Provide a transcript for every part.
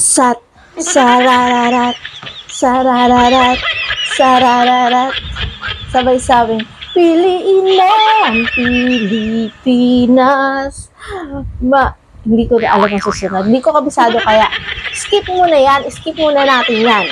Sat, sarararat, sarararat, sarararat. Sabay-sabing, piliin mo ang Pilipinas. Hindi ko na alam ang susunod. Hindi ko kabisado kaya skip muna yan. Skip muna natin yan.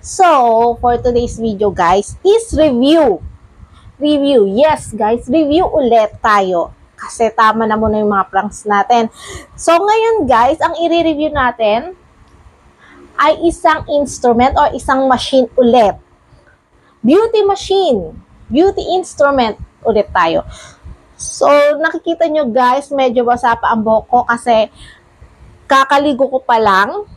So, for today's video guys, is review. Review. Yes guys, review ulit tayo. Kasi tama na muna yung mga pranks natin. So, ngayon guys, ang i-review natin ay isang instrument or isang machine ulit. Beauty machine. Beauty instrument ulit tayo. So, nakikita nyo guys, medyo basa pa ang buhok ko kasi kakaligo ko pa lang.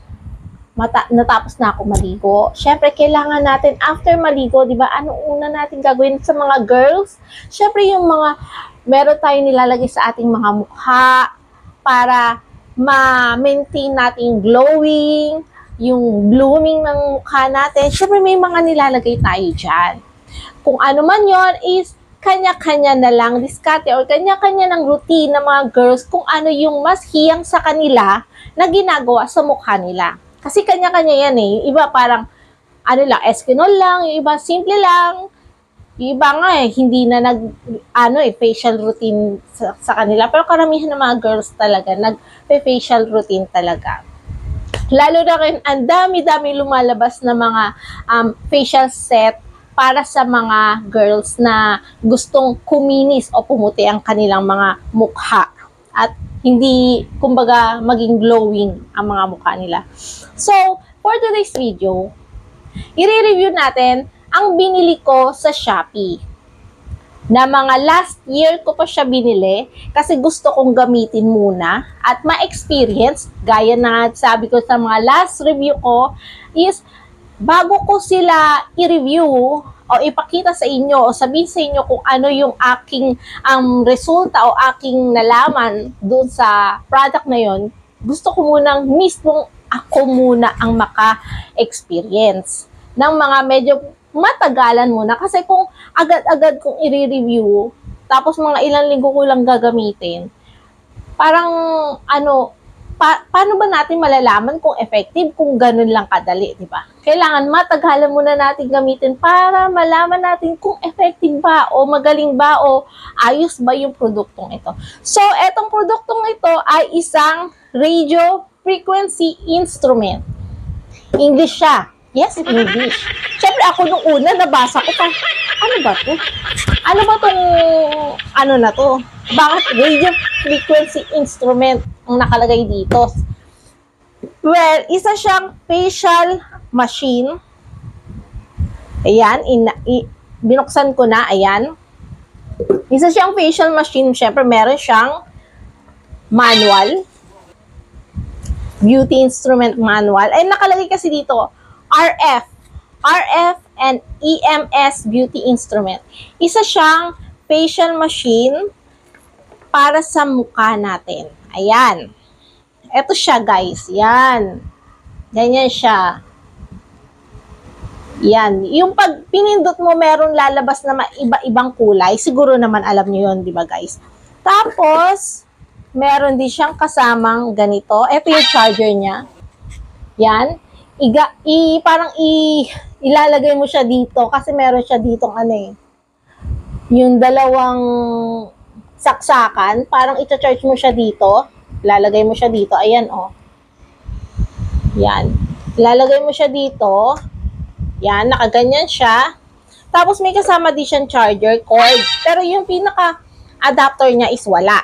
Natapos na ako maligo. Syempre, kailangan natin after maligo, di ba, anong una natin gagawin sa mga girls? Syempre, yung mga meron tayong nilalagay sa ating mga mukha para ma-maintain natin glowing, yung blooming ng mukha natin. Syempre, may mga nilalagay tayo dyan. Kung ano man yon is kanya-kanya na lang diskarte or kanya-kanya ng routine ng mga girls kung ano yung mas hiyang sa kanila na ginagawa sa mukha nila. Kasi kanya-kanya yan eh. Yung iba parang, ano lang, eskinol lang. Yung iba simple lang. Yung iba nga eh, hindi na facial routine sa kanila. Pero karamihan ng mga girls talaga, nag-facial routine talaga. Lalo na rin, ang dami-dami lumalabas na mga facial set para sa mga girls na gustong kuminis o pumuti ang kanilang mga mukha. At hindi, kumbaga, maging glowing ang mga mukha nila. So, for today's video, i-review natin ang binili ko sa Shopee. Na mga last year ko pa siya binili kasi gusto kong gamitin muna at ma-experience, gaya na sabi ko sa mga last review ko, is bago ko sila i-review o ipakita sa inyo o sabihin sa inyo kung ano yung aking resulta o aking nalaman doon sa product na yon, gusto ko munang mismong ako muna ang maka-experience ng mga medyo matagalan muna. Kasi kung agad-agad kong i-review, tapos mga ilang linggo ko lang gagamitin, parang paano ba natin malalaman kung effective kung ganun lang kadali, di ba? Kailangan matagalan muna natin gamitin para malaman natin kung effective ba o magaling ba o ayos ba yung produktong ito. So, etong produktong ito ay isang radio frequency instrument. English siya. Yes, English. Siyempre ako nung una nabasa ko pa, ano ba to? Ano ba tong na to? Bakit radio frequency instrument ang nakalagay dito? Well, isa siyang facial machine. Ayan, binuksan ko na, ayan. Isa siyang facial machine. Siyempre, meron siyang manual. Beauty instrument manual. Ay, nakalagay kasi dito, RF and EMS beauty instrument. Isa siyang facial machine para sa mukha natin. Ayan. Ito siya, guys. Yan. Ganyan siya. Yan. Yung pag pinindot mo, meron lalabas na iba-ibang kulay. Siguro naman alam nyo yun, di ba, guys? Tapos, meron din siyang kasamang ganito. Ito yung charger niya. Yan. Parang ilalagay mo siya dito kasi meron siya ditong yung dalawang saksakan, parang i-charge mo siya dito, ilalagay mo siya dito, ayan yan, ilalagay mo siya dito, yan, nakaganyan siya, tapos may kasama din siyang charger cord, pero yung pinaka adapter niya is wala.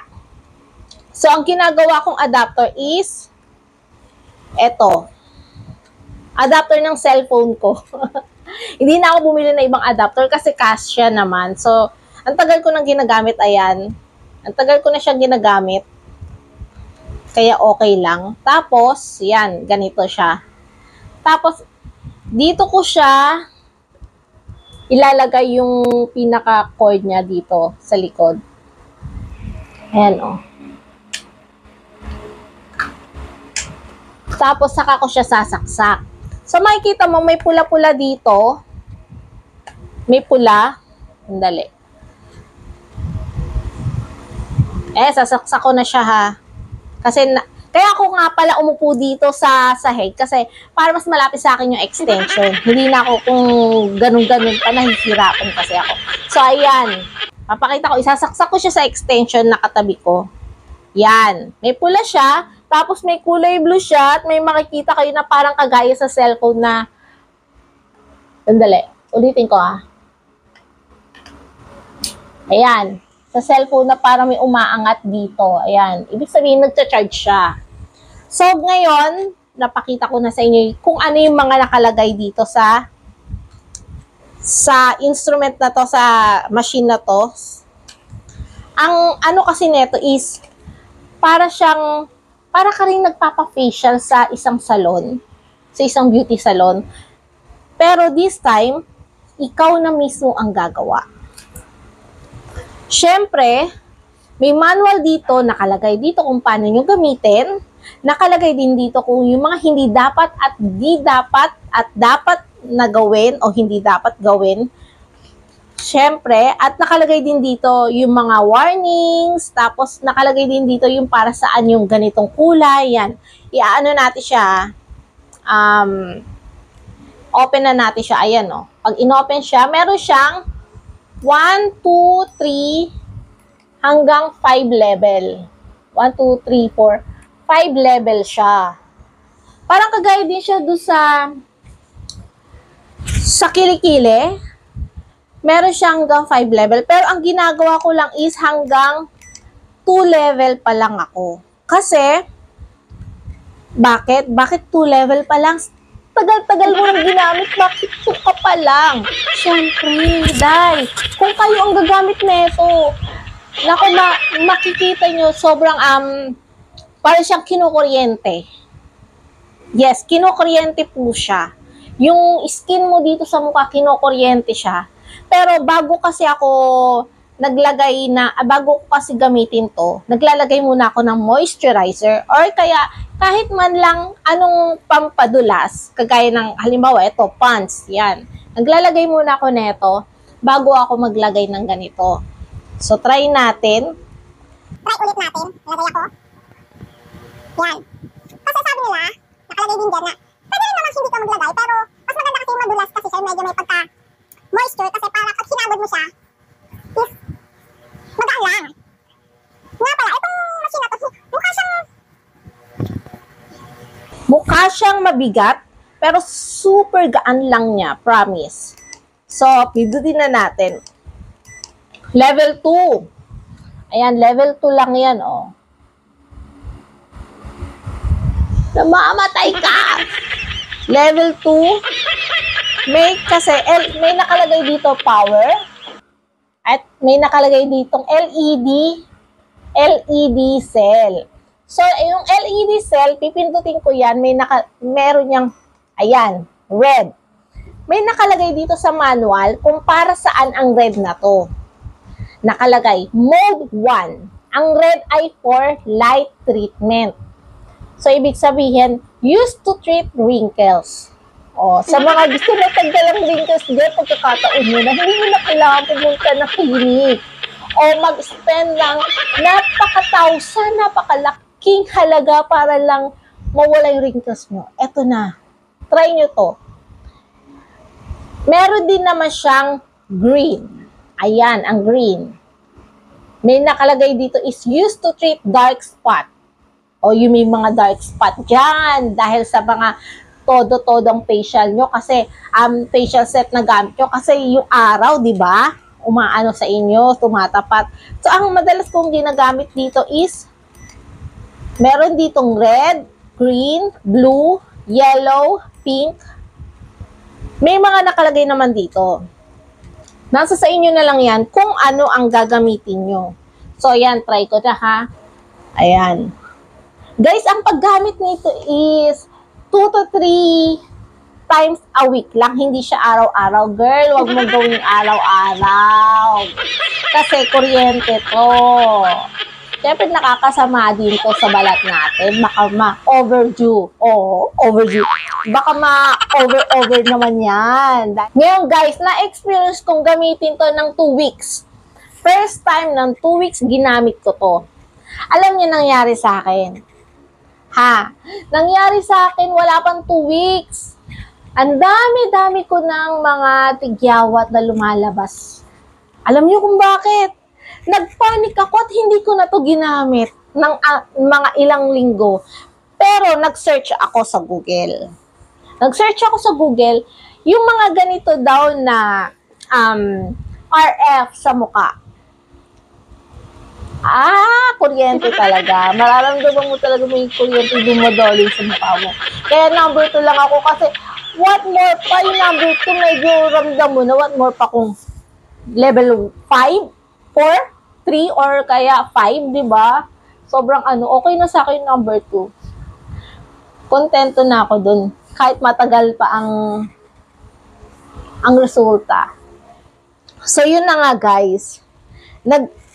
So ang ginagawa kong adapter is eto, adapter ng cellphone ko. Hindi na ako bumili ng ibang adapter kasi kasya naman. So, ang tagal ko nang ginagamit, ayan. Ang tagal ko na siyang ginagamit. Kaya okay lang. Tapos, yan, ganito siya. Tapos, dito ko siya ilalagay yung pinaka-cord niya dito sa likod. Ayan, Tapos, saka ko siya sasaksak. So, makikita mo, may pula-pula dito. May pula. Sandali. Sasaksak ko na siya, ha. Kasi Kaya ako nga pala umupo dito sa sahig kasi para mas malapit sa akin yung extension. Hindi na ako kung ganun-ganun pa, nahihirapan kasi ako. So, ayan. Papakita ko, isasaksak ko siya sa extension na katabi ko. Yan. May pula siya, tapos may kulay blue siya, at may makikita kayo na parang kagaya sa cellphone na, sandali, ulitin ko Ayan. Sa cellphone na parang may umaangat dito. Ayan. Ibig sabihin, nagcha-charge siya. So, ngayon, napakita ko na sa inyo kung ano yung mga nakalagay dito sa instrument na to, sa machine na to. Ang ano kasi neto is, para ka rin nagpapa-facial sa isang salon, sa isang beauty salon. Pero this time, ikaw na mismo ang gagawa. Siyempre, may manual dito, nakalagay dito kung paano nyo gamitin. Nakalagay din dito kung yung mga hindi dapat at di dapat at dapat na gawin o hindi dapat gawin. Siyempre, at nakalagay din dito yung mga warnings, tapos nakalagay din dito yung para saan yung ganitong kulay. Yan. Iaano natin siya, open na natin siya. Ayan, no. Pag inopen siya, meron siyang 1, 2, 3, hanggang 5 level. 1, 2, 3, 4, 5 level siya. Parang kagaya din siya doon sa kilikili. Meron siya hanggang 5 level. Pero ang ginagawa ko lang is hanggang 2 level pa lang ako. Kasi, bakit? Bakit 2 level pa lang? Tagal-tagal mo nang ginamit, bakit 2 ka pa lang? Siyempre, dahil kung kayo ang gagamit nito, naku, makikita nyo, sobrang, parang siyang kinukuryente. Yes, kinukuryente po siya. Yung skin mo dito sa mukha, kinukuryente siya. Pero bago kasi gamitin to, naglalagay muna ako ng moisturizer or kaya kahit man lang anong pampadulas, kagaya ng halimbawa ito, Pond's, yan. Naglalagay muna ako neto bago ako maglagay ng ganito. So try natin. Try ulit natin. Lagay ako. Yan. Kasi sabi nila, nakalagay din dyan na pwede rin naman hindi ka maglagay, pero mas maganda kasi madulas kasi siya, medyo may pagka-moisture kasi para pag hinabod mo siya, is magaan lang. Nga pala, itong machine na to, mukha siyang mabigat, pero super gaan lang niya, promise. So, pindutin na natin. Level 2. Ayan, level 2 lang yan, oh. Namamatay ka! Level 2. May nakalagay dito power. At may nakalagay ditong LED cell. So, yung LED cell, pipindutin ko yan, meron niyang, ayan, red. May nakalagay dito sa manual kung para saan ang red na to. Nakalagay, mode 1. Ang red ay for light treatment. So, ibig sabihin, used to treat wrinkles. O, sa mga gusto na tanggalang wrinkles dyan, pagkakataon mo na, hindi mo na kailangan pumunta na clinic. O mag-spend ng napakalaking halaga para lang mawala yung wrinkles mo. Eto na. Try nyo to. Meron din naman siyang green. Ayan, ang green. May nakalagay dito is used to treat dark spot. O yung may mga dark spot dyan dahil sa mga todo-todong facial nyo kasi facial set na gamit nyo kasi yung araw, di ba? Umaano sa inyo, tumatapat. So, ang madalas kong ginagamit dito is meron ditong red, green, blue, yellow, pink. May mga nakalagay naman dito. Nasa sa inyo na lang yan kung ano ang gagamitin nyo. So, yan, try ko na ha. Ayan. Guys, ang paggamit nito is 2 to 3 times a week lang. Hindi siya araw-araw. Girl, wag mo gawing araw-araw. Kasi kuryente to. Siyempre, nakakasama din to sa balat natin. Baka ma-overdue. Oo, overdue. Baka ma-over naman yan. Ngayon, guys, na-experience kong gamitin to ng 2 weeks. First time ng 2 weeks, ginamit ko to. Alam niyo nangyari sa akin. Ha? Nangyari sa akin, wala pang 2 weeks. Ang dami-dami ko ng mga tigyawat na lumalabas. Alam niyo kung bakit? Nagpanik ako at hindi ko na to ginamit ng mga ilang linggo. Pero nag-search ako sa Google. Yung mga ganito daw na RF sa mukha. Kuryente talaga. Mararamdaman mo talaga may kuryente dumadali sa mukha mo. Kaya number 2 lang ako kasi what more pa yung number 2, medyo ramdam mo na what more pa kung level 5, 4, 3, or kaya 5, di ba? Sobrang okay na sa akin number 2. Kontento na ako dun. Kahit matagal pa ang resulta. So, yun na nga guys.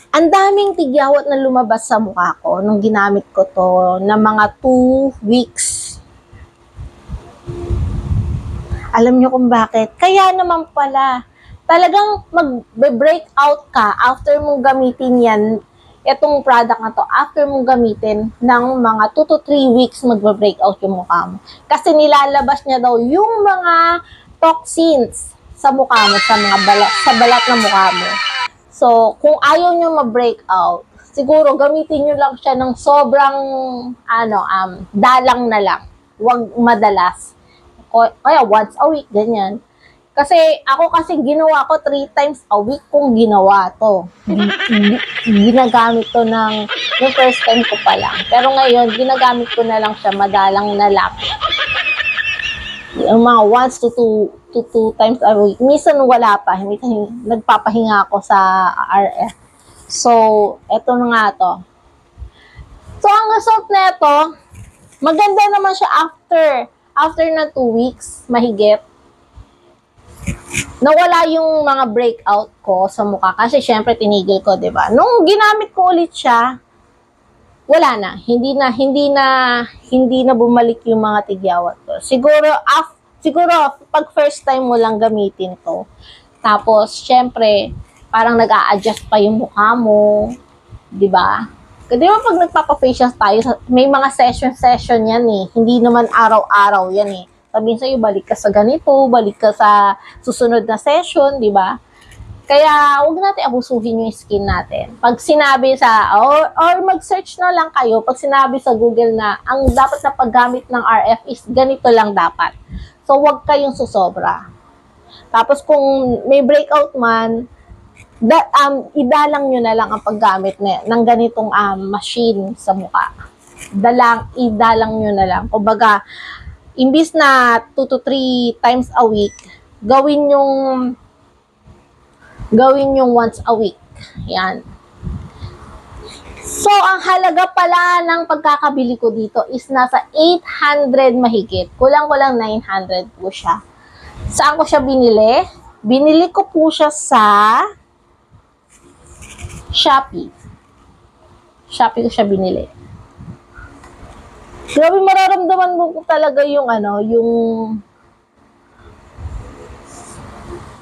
Ang daming tigyawat na lumabas sa mukha ko nung ginamit ko to na mga 2 weeks. Alam nyo kung bakit? Kaya naman pala, talagang mag-break out ka after mong gamitin yan, itong product na to, after mong gamitin ng mga 2 to 3 weeks mag-break out yung mukha mo. Kasi nilalabas niya daw yung mga toxins sa mukha mo, sa balat ng mukha mo. So, kung ayaw nyo ma-break out, siguro gamitin nyo lang siya ng sobrang, dalang na lang. Huwag madalas. Kaya once a week, ganyan. Kasi ako ginawa ko 3 times a week kung ginawa to. Ginagamit to yung first time ko pa lang. Pero ngayon, ginagamit ko na lang siya madalang na lang. Yung mga once to 2 times a week. Minsan wala pa. Nagpapahinga ako sa RF. So, eto na nga to. So, ang result na ito, maganda naman siya after na 2 weeks, mahigit. Nawala yung mga breakout ko sa mukha kasi syempre tinigil ko, 'di ba? Nung ginamit ko ulit siya, wala na. Hindi na bumalik yung mga tigyawat ko. Siguro pag first time mo lang gamitin to. Tapos syempre, parang nag-a-adjust pa yung mukha mo, 'di ba? Kasi pag nagpapa-facial tayo, may mga session yan eh. Hindi naman araw-araw yan eh. Sabihin sa'yo, balik ka sa ganito, balik ka sa susunod na session, di ba? Kaya, huwag natin abusuhin yung skin natin. Pag sinabi or mag-search na lang kayo, pag sinabi sa Google na, ang dapat na paggamit ng RF is ganito lang dapat. So, huwag kayong susobra. Tapos, kung may breakout man, idalang nyo na lang ang paggamit ng ganitong machine sa mukha. Idalang nyo na lang. Kumbaga, imbis na 2 to 3 times a week, gawin yung once a week. Yan. So, ang halaga pala ng pagkakabili ko dito is nasa 800 mahigit. Kulang-kulang 900 po siya. Saan ko siya binili? Binili ko po siya sa Shopee. Shopee ko siya binili. Grabe, mararamdaman mo talaga yung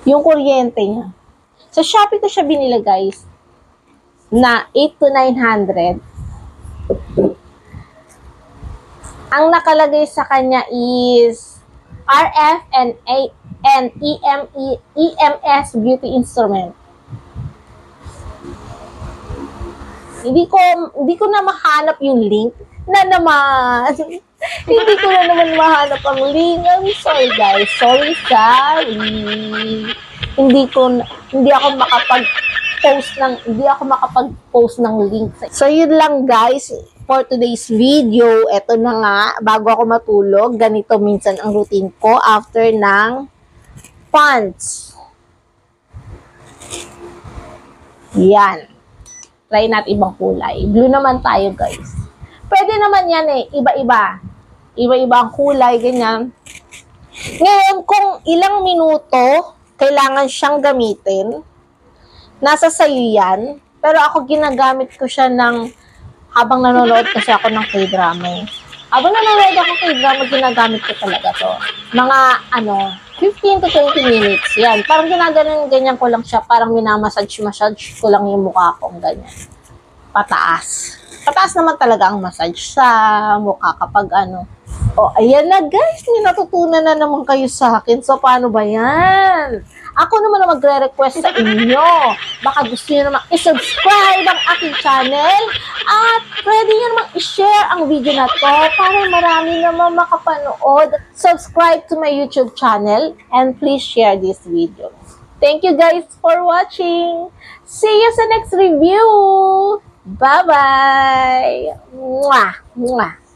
kuryente niya. Sa Shopee ko siya binili, guys, na 8 to 900. Ang nakalagay sa kanya is RF and EMS beauty instrument. Hindi ko na mahanap yung link na naman. Hindi ko na naman mahanap ang link. I'm sorry guys. Sorry. Hindi ako makapag-post ng link. So yun lang guys for today's video. Ito na nga, bago ako matulog, ganito minsan ang routine ko after ng pants. Yan. Try natin ibang kulay. Blue naman tayo, guys. Pwede naman yan eh. Iba-iba. Iba-iba ang kulay, ganyan. Ngayon, kung ilang minuto kailangan siyang gamitin, nasa sayo yan. Pero ako ginagamit ko siya habang nanonood kasi ako ng K-drama. Habang nanonood ako ng K-drama, ginagamit ko talaga to. Mga, 15 to 20 minutes. Yan. Parang ganyan ko lang siya. Parang minamassage ko lang yung mukha ko. Ganyan. Pataas. Pataas naman talaga ang massage sa mukha kapag ano. O, ayan na guys, may natutunan na naman kayo sa akin. So, paano ba yan? Ako naman na magre-request sa inyo. Baka gusto nyo naman i-subscribe ang aking channel at pwede nyo naman i-share ang video na to para marami naman makapanood. Subscribe to my YouTube channel and please share this video. Thank you guys for watching. See you sa next review. Bye-bye. Mwah! Mwah!